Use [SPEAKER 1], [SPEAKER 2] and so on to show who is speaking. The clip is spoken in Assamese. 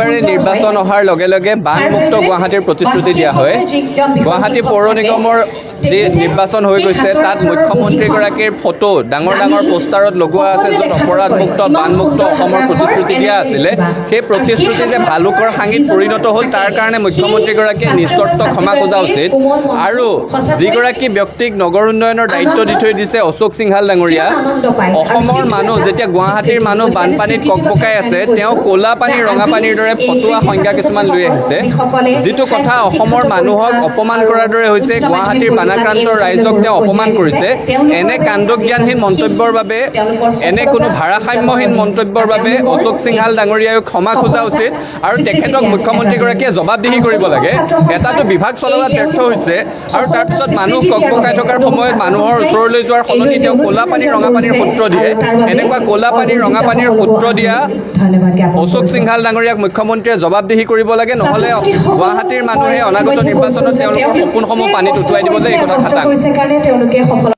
[SPEAKER 1] প্ৰত্যেকবাৰে নিৰ্বাচন অহাৰ লগে লগে বানমুক্ত গুৱাহাটীৰ প্ৰতিশ্ৰুতি দিয়া হয়। গুৱাহাটী পৌৰ নিগমৰ যি নিৰ্বাচন হৈ গৈছে তাত মুখ্যমন্ত্ৰীগৰাকীৰ ফটো ডাঙৰ ডাঙৰ পোষ্টাৰত লগোৱা আছে, য'ত অপৰাধমুক্ত বানমুক্ত অসমৰ প্ৰতিশ্ৰুতি দিয়া আছিলে। সেই প্ৰতিশ্ৰুতি যে ভালুকৰ হাঙিত পৰিণত হ'ল তাৰ কাৰণে মুখ্যমন্ত্ৰীগৰাকীয়ে নিস্বাৰ্থ ক্ষমা খোজা উচিত। আৰু যিগৰাকী ব্যক্তিক নগৰ উন্নয়নৰ দায়িত্ব দি থৈ দিছে অশোক সিংহাল ডাঙৰীয়া, অসমৰ মানুহ যেতিয়া গুৱাহাটীৰ মানুহ বানপানীত ককবকাই আছে, তেওঁ ক'লা পানী ৰঙা পানীৰ দৰে ফটোৱা সংজ্ঞা কিছুমান লৈ আহিছে, যিটো কথা অসমৰ মানুহক অপমান কৰাৰ দৰে হৈছে। গুৱাহাটীৰ বানাক্ৰান্ত ৰাইজক তেওঁ অপমান কৰিছে। এনে কাণ্ডজ্ঞানহীন মন্তব্যৰ বাবে, এনে কোনো ভাৰসাম্যহীন মন্তব্যৰ বাবে অশোক সিংহাল ডাঙৰীয়াই ক্ষমা খোজা উচিত আৰু তেখেতক মুখ্যমন্ত্ৰীগৰাকীয়ে জবাবদিহি কৰিব লাগে। এটাটো বিভাগ চলোৱাত ব্যৰ্থ হৈছে আৰু তাৰপিছত মানুহ ককবকাই থকাৰ সময়ত মানুহৰ ওচৰলৈ যোৱাৰ সলনি তেওঁ ক'লা পানী ৰঙা পানীৰ সূত্ৰ দিয়ে। এনেকুৱা ক'লা পানী ৰঙা পানীৰ সূত্ৰ দিয়া অশোক সিংহাল ডাঙৰীয়াক মুখ্যমন্ত্ৰীয়ে জবাবদিহি কৰিব লাগে, নহ'লে গুৱাহাটীৰ মানুহে অনাগত নিৰ্বাচনত তেওঁলোকৰ সপোনসমূহ পানীত উটুৱাই দিব যে এই কথা খাটাং।